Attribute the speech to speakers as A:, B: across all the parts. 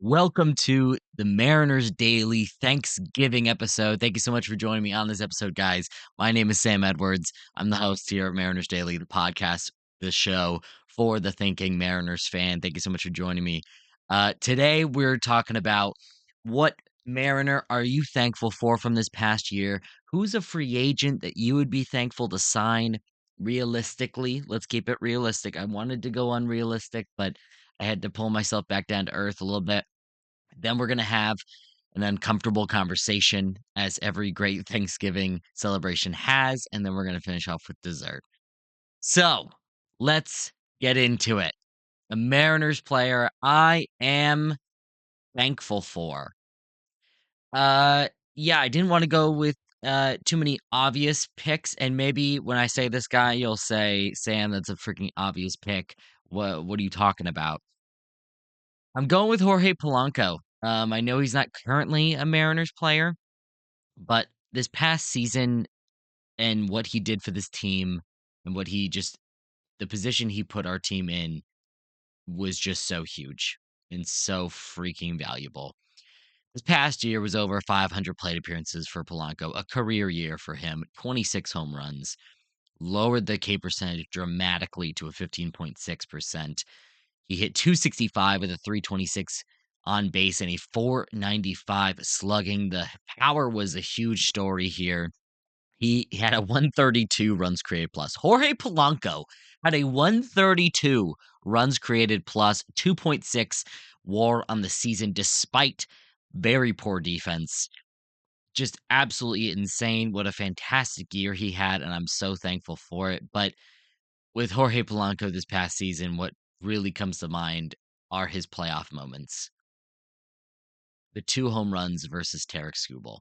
A: Welcome to the Mariners Daily Thanksgiving episode. Thank you so much for joining me on this episode, guys. My name is Sam Edwards. I'm the host here at Mariners Daily, the podcast, the show for the thinking Mariners fan. Thank you so much for joining me. Today, we're talking about what Mariner are you thankful for from this past year? Who's a free agent that you would be thankful to sign realistically? Let's keep it realistic. I wanted to go unrealistic, but I had to pull myself back down to earth a little bit. Then we're going to have an uncomfortable conversation, as every great Thanksgiving celebration has. And then we're going to finish off with dessert. So let's get into it. A Mariners player I am thankful for. Yeah, I didn't want to go with too many obvious picks. And maybe when I say this guy, you'll say, Sam, that's a freaking obvious pick. What are you talking about? I'm going with Jorge Polanco. I know he's not currently a Mariners player, but this past season and what he did for this team and the position he put our team in was just so huge and so freaking valuable. This past year was over 500 plate appearances for Polanco, a career year for him, 26 home runs, lowered the K percentage dramatically to a 15.6%. He hit 265 with a 326 on base and a 495 slugging. The power was a huge story here. He had a 132 runs created plus. Jorge Polanco had a 132 runs created plus, 2.6 WAR on the season despite very poor defense. Just absolutely insane. What a fantastic year he had, and I'm so thankful for it. But with Jorge Polanco this past season, what really comes to mind are his playoff moments. The 2 home runs versus Tarek Skubal.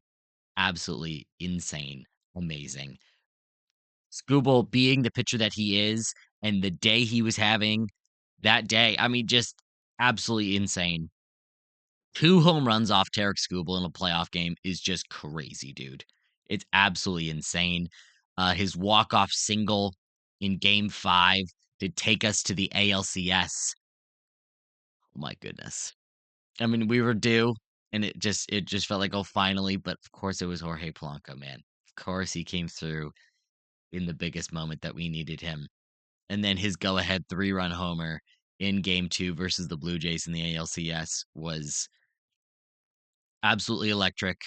A: Absolutely insane, amazing. Skubal being the pitcher that he is and the day he was having that day, I mean, just absolutely insane. 2 home runs off Tarek Skubal in a playoff game is just crazy, dude. It's absolutely insane. His walk-off single in game 5 to take us to the ALCS. Oh my goodness. I mean, we were due, and it just felt like, "Oh, finally," but of course it was Jorge Polanco, man. Of course he came through in the biggest moment that we needed him. And then his go-ahead 3-run homer in game 2 versus the Blue Jays in the ALCS was absolutely electric.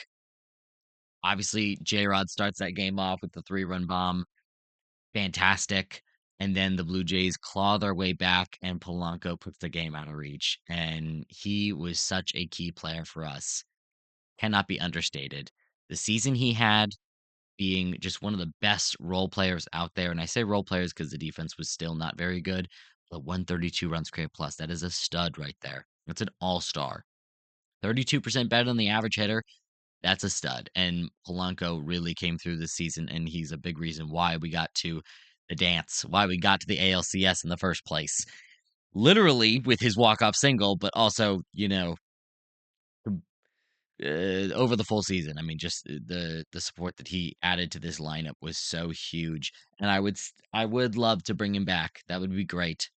A: Obviously, J-Rod starts that game off with the 3-run bomb. Fantastic. And then the Blue Jays claw their way back, and Polanco puts the game out of reach. And he was such a key player for us. Cannot be understated. The season he had being just one of the best role players out there. And I say role players because the defense was still not very good. But 132 runs created plus, that is a stud right there. That's an all-star. 32% better than the average hitter. That's a stud. And Polanco really came through this season, and he's a big reason why we got to the dance, why we got to the ALCS in the first place. Literally with his walk-off single, but also, over the full season. I mean, just the support that he added to this lineup was so huge, and I would love to bring him back. That would be great.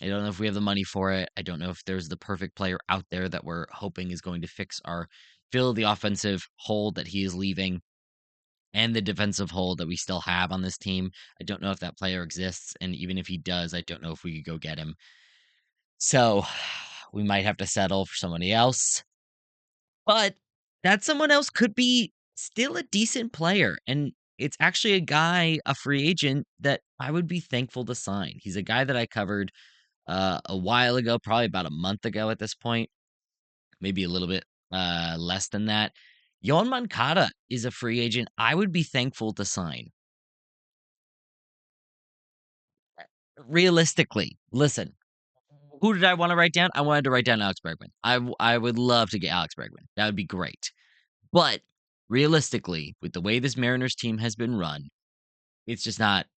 A: I don't know if we have the money for it. I don't know if there's the perfect player out there that we're hoping is going to fill the offensive hole that he is leaving and the defensive hole that we still have on this team. I don't know if that player exists, and even if he does, I don't know if we could go get him. So we might have to settle for somebody else. But that someone else could be still a decent player, and it's actually a free agent that I would be thankful to sign. He's a guy that I covered, a while ago, probably about a month ago at this point, maybe a little bit, less than that. Yoan Moncada is a free agent I would be thankful to sign. Realistically, listen, who did I wanna write down? I wanted to write down Alex Bregman. I would love to get Alex Bregman. That would be great. But realistically, with the way this Mariners team has been run, it's just not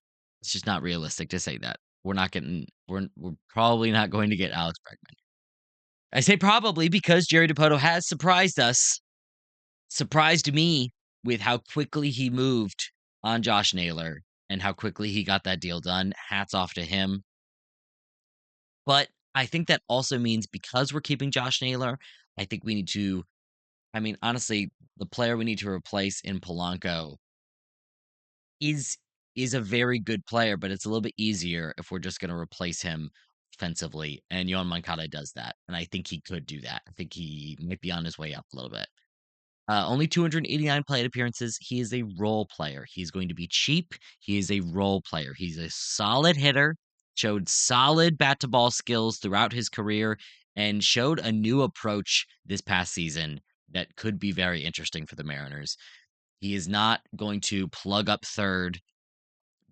A: realistic to say that. We're probably not going to get Alex Bregman. I say probably because Jerry Dipoto has surprised us, surprised me with how quickly he moved on Josh Naylor and how quickly he got that deal done. Hats off to him. But I think that also means because we're keeping Josh Naylor, I think we need to I mean, honestly, the player we need to replace in Polanco is is a very good player, but it's a little bit easier if we're just gonna replace him offensively, and Yohan Moncada does that, and I think he could do that. I think he might be on his way up a little bit. Only 289 plate appearances. He is a role player. He's going to be cheap. He is a role player. He's a solid hitter, showed solid bat to ball skills throughout his career, and showed a new approach this past season that could be very interesting for the Mariners. He is not going to plug up third.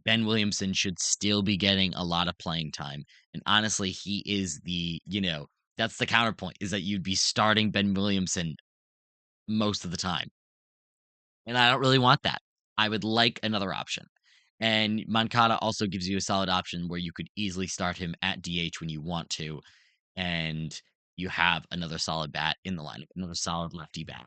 A: Ben Williamson should still be getting a lot of playing time. And honestly, he is that's the counterpoint is that you'd be starting Ben Williamson most of the time. And I don't really want that. I would like another option. And Moncada also gives you a solid option where you could easily start him at DH when you want to, and you have another solid bat in the lineup, another solid lefty bat.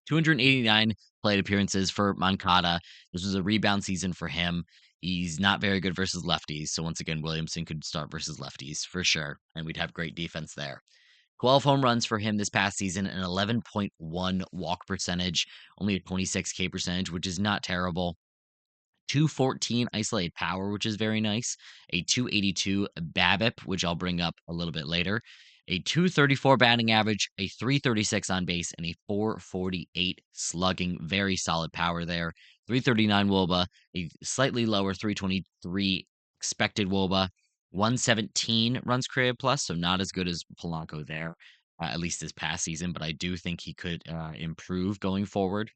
A: 289 plate appearances for Moncada. This was a rebound season for him. He's not very good versus lefties. So once again, Williamson could start versus lefties for sure, and we'd have great defense there. 12 home runs for him this past season, an 11.1 walk percentage, only a 26 K percentage, which is not terrible. 214 isolated power, which is very nice. A 282 BABIP, which I'll bring up a little bit later. A 234 batting average, a 336 on base, and a 448 slugging. Very solid power there. 339 WOBA, a slightly lower 323 expected WOBA. 117 runs created plus, so not as good as Polanco there, at least this past season, but I do think he could improve going forward.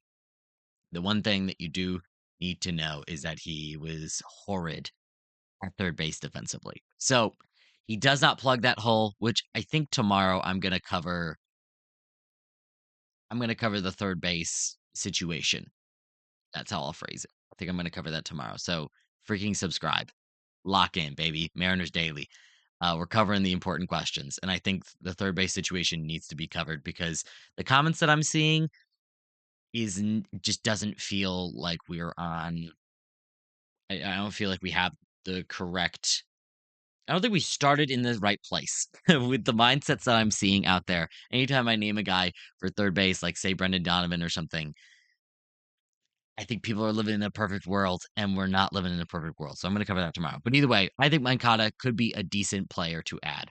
A: The one thing that you do need to know is that he was horrid at third base defensively. So he does not plug that hole, which I think tomorrow I'm gonna cover. I'm gonna cover the third base situation. That's how I'll phrase it. I think I'm gonna cover that tomorrow. So freaking subscribe. Lock in, baby. Mariners Daily. We're covering the important questions. And I think the third base situation needs to be covered because the comments that I'm seeing just doesn't feel like we're on I don't feel like we have the correct I don't think we started in the right place with the mindsets that I'm seeing out there. Anytime I name a guy for third base, like say Brendan Donovan or something, I think people are living in a perfect world, and we're not living in a perfect world. So I'm going to cover that tomorrow. But either way, I think Mancada could be a decent player to add.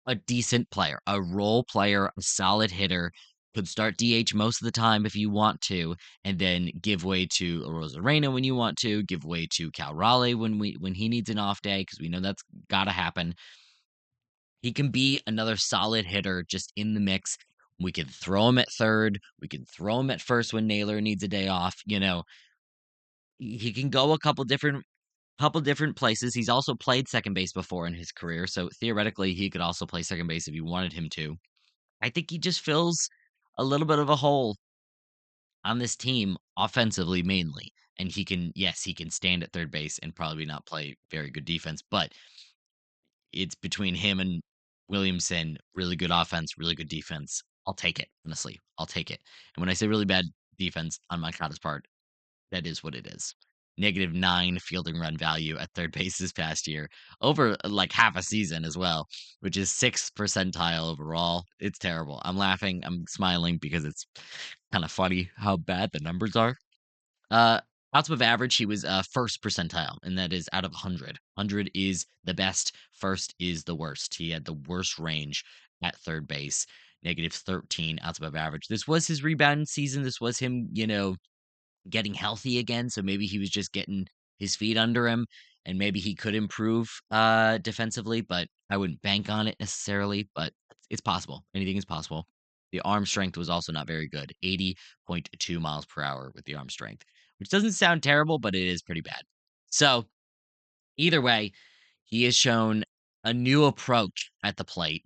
A: A decent player, a role player, a solid hitter, could start DH most of the time if you want to, and then give way to Rosarena when you want to, give way to Cal Raleigh when he needs an off day, because we know that's gotta happen. He can be another solid hitter just in the mix. We could throw him at third. We could throw him at first when Naylor needs a day off. He can go a couple different places. He's also played second base before in his career, so theoretically he could also play second base if you wanted him to. I think he just fills a little bit of a hole on this team offensively mainly. And yes, he can stand at third base and probably not play very good defense, but it's between him and Williamson, really good offense, really good defense. I'll take it, honestly. I'll take it. And when I say really bad defense on Moncada's part, that is what it is. -9 fielding run value at third base this past year over like half a season as well, which is 6th percentile overall. It's terrible. I'm laughing. I'm smiling because it's kind of funny how bad the numbers are. Uh, Outs above average, he was first percentile, and that is out of 100. 100 is the best. First is the worst. He had the worst range at third base. -13 outs above average. This was his rebound season. This was him, getting healthy again. So maybe he was just getting his feet under him, and maybe he could improve defensively. But I wouldn't bank on it necessarily. But it's possible. Anything is possible. The arm strength was also not very good. 80.2 miles per hour with the arm strength, which doesn't sound terrible, but it is pretty bad. So either way, he has shown a new approach at the plate.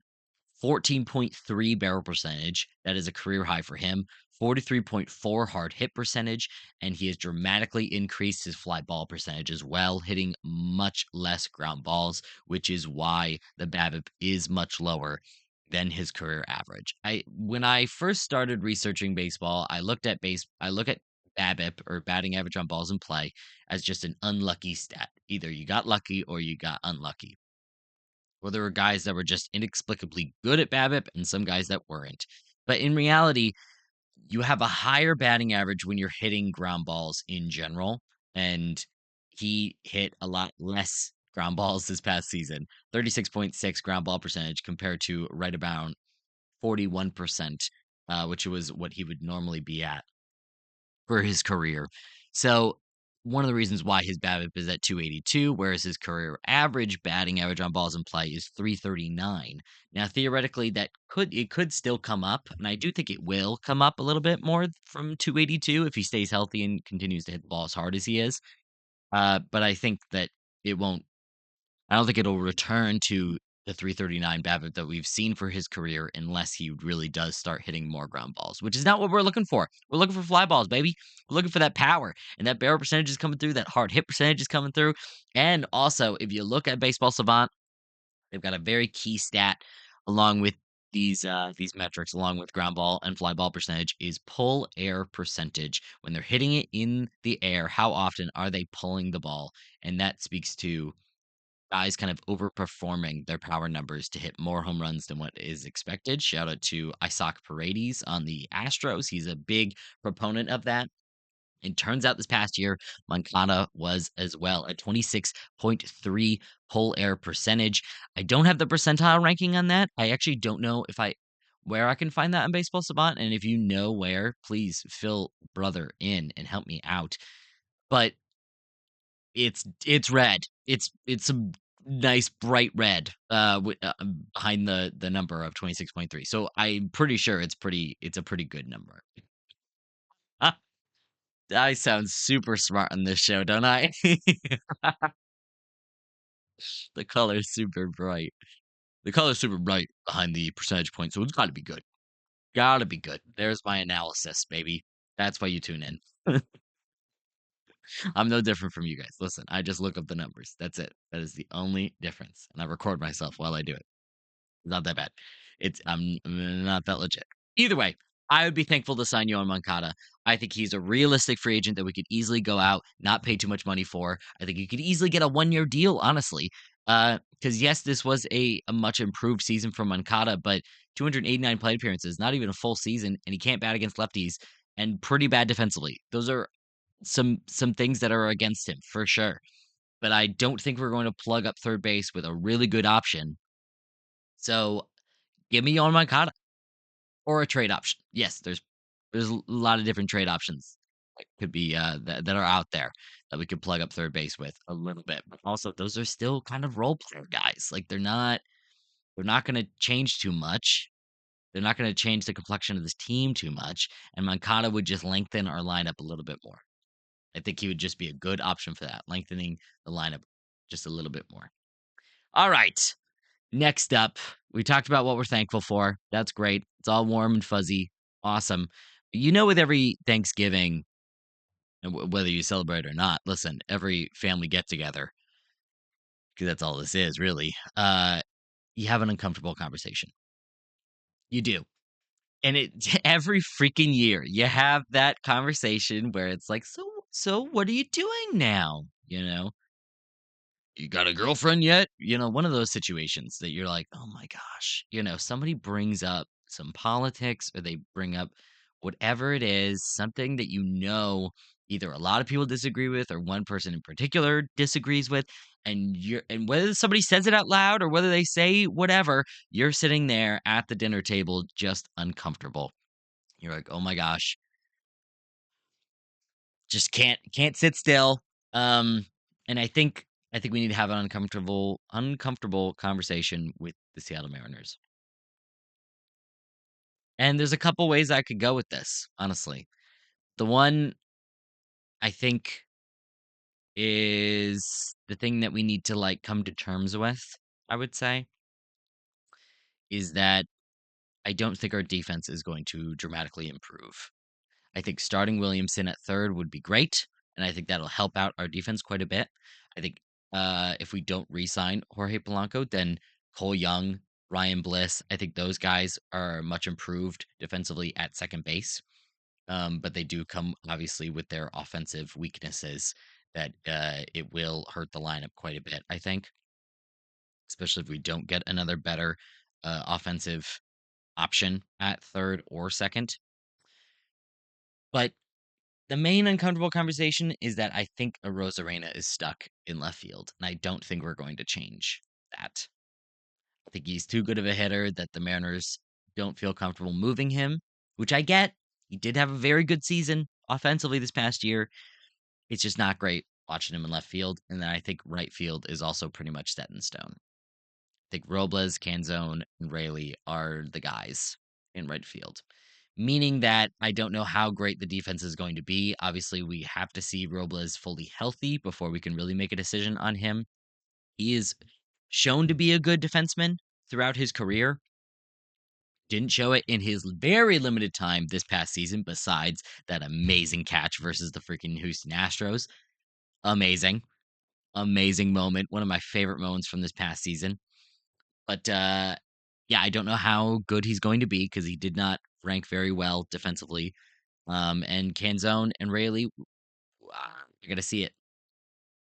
A: 14.3 barrel percentage. That is a career high for him. 43.4 hard hit percentage. And he has dramatically increased his fly ball percentage as well, hitting much less ground balls, which is why the BABIP is much lower than his career average. When I first started researching baseball, I look at BABIP or batting average on balls in play as just an unlucky stat. Either you got lucky or you got unlucky. where there were guys that were just inexplicably good at BABIP and some guys that weren't. But in reality, you have a higher batting average when you're hitting ground balls in general, and he hit a lot less ground balls this past season. 36.6 ground ball percentage compared to right about 41%, which was what he would normally be at for his career. So one of the reasons why his BABIP is at 282, whereas his career average batting average on balls in play is 339. Now, theoretically, it could still come up, and I do think it will come up a little bit more from 282 if he stays healthy and continues to hit the ball as hard as he is. But I think that it won't I don't think it'll return to the 339 BABIP that we've seen for his career unless he really does start hitting more ground balls, which is not what we're looking for. We're looking for fly balls, baby. We're looking for that power, and that barrel percentage is coming through, that hard hit percentage is coming through. And also, if you look at Baseball Savant, they've got a very key stat along with these metrics, along with ground ball and fly ball percentage, is pull air percentage. When they're hitting it in the air, how often are they pulling the ball? And that speaks to guys kind of overperforming their power numbers to hit more home runs than what is expected. Shout out to Isaac Paredes on the Astros. He's a big proponent of that. And turns out this past year, Moncada was as well at 26.3 pull air percentage. I don't have the percentile ranking on that. I actually don't know if I where I can find that on Baseball Savant. And if you know where, please fill brother in and help me out. But it's red. It's some nice bright red, behind the number of 26.3. So I'm pretty sure it's a pretty good number. Ah, I sound super smart on this show, don't I? The color's super bright. The color's super bright behind the percentage point, so it's gotta be good. Gotta be good. There's my analysis, baby. That's why you tune in. I'm no different from you guys. Listen, I just look up the numbers. That's it. That is the only difference, and I record myself while I do it. Not that bad. I'm not that legit. Either way, I would be thankful to sign Yohan Moncada. I think he's a realistic free agent that we could easily go out, not pay too much money for. I think you could easily get a 1-year deal, honestly. Because yes, this was a much improved season for Moncada, but 289 plate appearances, not even a full season, and he can't bat against lefties, and pretty bad defensively. Those are some things that are against him for sure. But I don't think we're going to plug up third base with a really good option. So give me on Moncada or a trade option. Yes, there's a lot of different trade options that could be that are out there that we could plug up third base with a little bit. But also those are still kind of role player guys. Like they're not going to change too much. They're not going to change the complexion of this team too much. And Moncada would just lengthen our lineup a little bit more. I think he would just be a good option for that, lengthening the lineup just a little bit more. All right. Next up, we talked about what we're thankful for. That's great. It's all warm and fuzzy. Awesome. With every Thanksgiving, and whether you celebrate or not, listen, every family get together, because that's all this is really, you have an uncomfortable conversation. You do. And it every freaking year, you have that conversation where it's like, so what are you doing now? You got a girlfriend yet? One of those situations that you're like, oh my gosh, somebody brings up some politics or they bring up whatever it is, something that either a lot of people disagree with or one person in particular disagrees with. And whether somebody says it out loud or whether they say whatever, you're sitting there at the dinner table just uncomfortable. You're like, oh my gosh, just can't sit still. Um, and I think we need to have an uncomfortable conversation with the Seattle Mariners. And there's a couple ways I could go with this, honestly. The one I think is the thing that we need to come to terms with, I would say, is that I don't think our defense is going to dramatically improve. I think starting Williamson at third would be great, and I think that'll help out our defense quite a bit. I think if we don't re-sign Jorge Polanco, then Cole Young, Ryan Bliss, I think those guys are much improved defensively at second base. But they do come obviously with their offensive weaknesses that it will hurt the lineup quite a bit, I think. especially if we don't get another better offensive option at third or second. But the main uncomfortable conversation is that I think Arozarena is stuck in left field, and I don't think we're going to change that. I think he's too good of a hitter that the Mariners don't feel comfortable moving him, which I get. He did have a very good season offensively this past year. It's just not great watching him in left field. And then I think right field is also pretty much set in stone. I think Robles, Canzone, and Rayleigh are the guys in right field. Meaning that I don't know how great the defense is going to be. Obviously, we have to see Robles fully healthy before we can really make a decision on him. He is shown to be a good defenseman throughout his career. Didn't show it in his very limited time this past season, besides that amazing catch versus the freaking Houston Astros. Amazing. Amazing moment. One of my favorite moments from this past season. But yeah, I don't know how good he's going to be because he did not rank very well defensively. And Canzone and Rayleigh, I got to see it.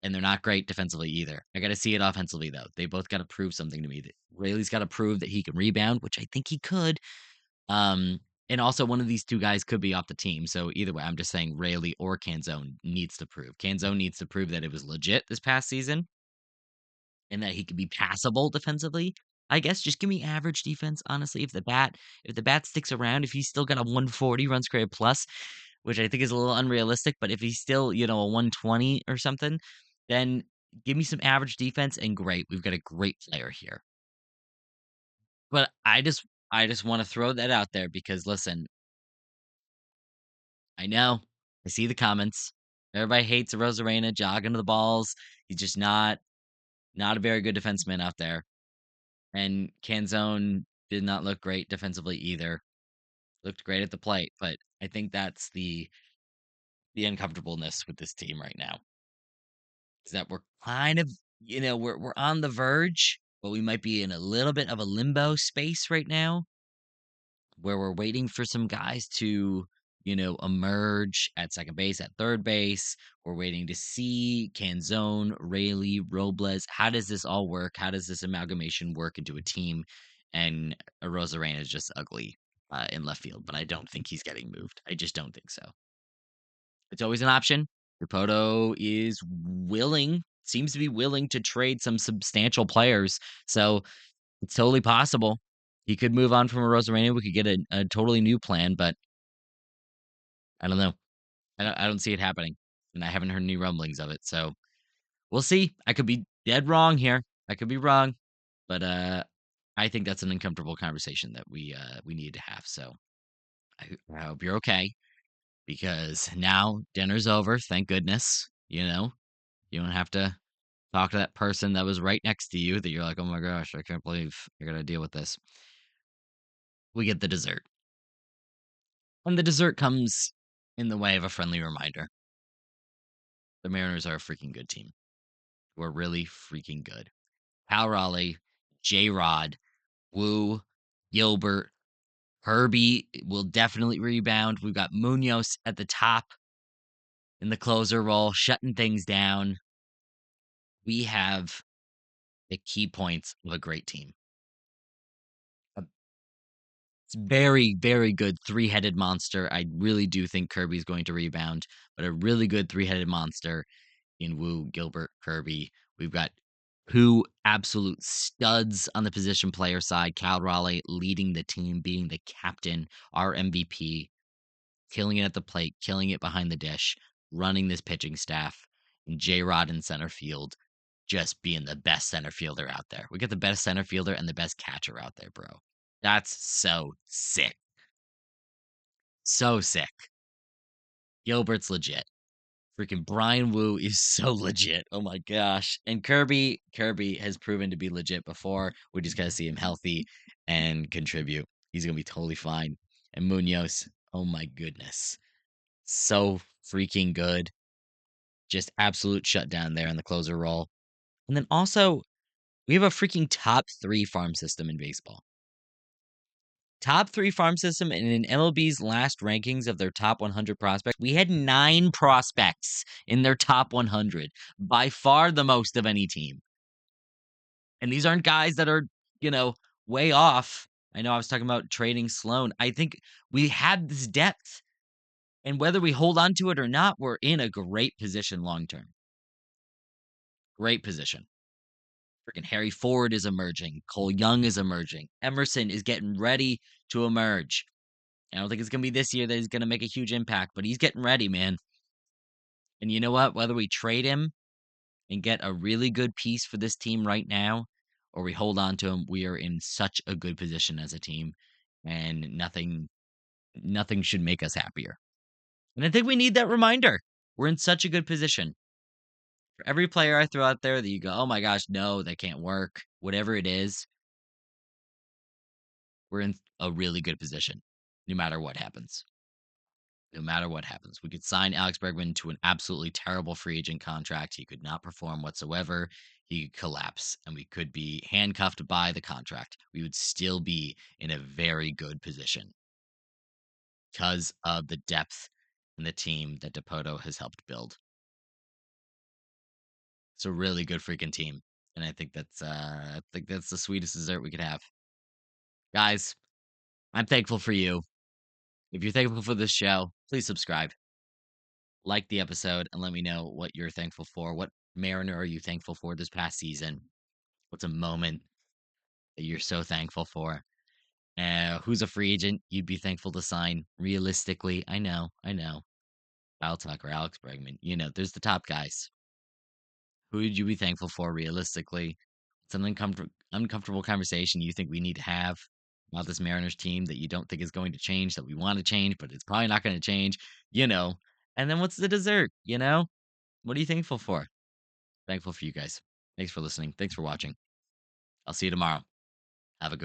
A: And they're not great defensively either. I got to see it offensively, though. They both got to prove something to me. Rayleigh's got to prove that he can rebound, which I think he could. Um, and also one of these two guys could be off the team. So either way, I'm just saying Rayleigh or Canzone needs to prove. Canzone needs to prove that it was legit this past season and that he could be passable defensively. I guess just give me average defense, honestly. If the bat sticks around, if he's still got a 140 runs created plus, which I think is a little unrealistic, but if he's still, a 120 or something, then give me some average defense and great. We've got a great player here. But I just want to throw that out there because listen, I know. I see the comments. Everybody hates Rosarena jogging to the balls. He's just not a very good defenseman out there. And Canzone did not look great defensively either. Looked great at the plate, but I think that's the uncomfortableness with this team right now. Is that we're kind of, we're on the verge, but we might be in a little bit of a limbo space right now where we're waiting for some guys to, emerge at second base, at third base. We're waiting to see Canzone, Rayleigh, Robles. How does this all work? How does this amalgamation work into a team? And Rosarena is just ugly in left field, but I don't think he's getting moved. I just don't think so. It's always an option. Capoto is seems to be willing to trade some substantial players. So it's totally possible. He could move on from a Rosarena. We could get a totally new plan, but I don't know. I don't see it happening, and I haven't heard any rumblings of it. So we'll see. I could be dead wrong here. I could be wrong, but I think that's an uncomfortable conversation that we need to have. So I hope you're okay because now dinner's over. Thank goodness. You don't have to talk to that person that was right next to you that you're like, oh my gosh, I can't believe I gotta deal with this. We get the dessert. And the dessert comes in the way of a friendly reminder. The Mariners are a freaking good team. We're really freaking good. Cal Raleigh, J Rod, Woo, Gilbert, Herbie will definitely rebound. We've got Munoz at the top in the closer role, shutting things down. We have the key points of a great team. It's very, very good three-headed monster. I really do think Kirby's going to rebound, but a really good three-headed monster in Wu, Gilbert, Kirby. We've got two absolute studs on the position player side. Cal Raleigh leading the team, being the captain, our MVP, killing it at the plate, killing it behind the dish, running this pitching staff, and J Rod in center field, just being the best center fielder out there. We got the best center fielder and the best catcher out there, bro. That's so sick. So sick. Gilbert's legit. Freaking Brian Wu is so legit. Oh my gosh. And Kirby has proven to be legit before. We just gotta see him healthy and contribute. He's gonna be totally fine. And Munoz, oh my goodness. So freaking good. Just absolute shutdown there in the closer role. And then also, we have a freaking top 3 farm system in baseball. Top 3 farm system, and in MLB's last rankings of their top 100 prospects, we had 9 prospects in their top 100, by far the most of any team. And these aren't guys that are, you know, way off. I know I was talking about trading Sloan. I think we had this depth, and whether we hold on to it or not, we're in a great position long term. Great position. Freaking Harry Ford is emerging. Cole Young is emerging. Emerson is getting ready to emerge. I don't think it's gonna be this year that he's gonna make a huge impact, but he's getting ready, man. And you know what? Whether we trade him and get a really good piece for this team right now, or we hold on to him, we are in such a good position as a team, and nothing should make us happier. And I think we need that reminder. We're in such a good position. For every player I throw out there that you go, oh my gosh, no, that can't work. Whatever it is, we're in a really good position, no matter what happens. No matter what happens. We could sign Alex Bergman to an absolutely terrible free agent contract. He could not perform whatsoever. He could collapse, and we could be handcuffed by the contract. We would still be in a very good position because of the depth and the team that Depoto has helped build. It's a really good freaking team. And I think that's the sweetest dessert we could have. Guys, I'm thankful for you. If you're thankful for this show, please subscribe. Like the episode and let me know what you're thankful for. What Mariner are you thankful for this past season? What's a moment that you're so thankful for? Who's a free agent you'd be thankful to sign realistically? I know. Kyle Tucker, Alex Bregman. You know, there's the top guys. Who would you be thankful for realistically? It's an uncomfortable conversation you think we need to have about this Mariners team that you don't think is going to change, that we want to change, but it's probably not going to change, you know. And then what's the dessert, you know? What are you thankful for? Thankful for you guys. Thanks for listening. Thanks for watching. I'll see you tomorrow.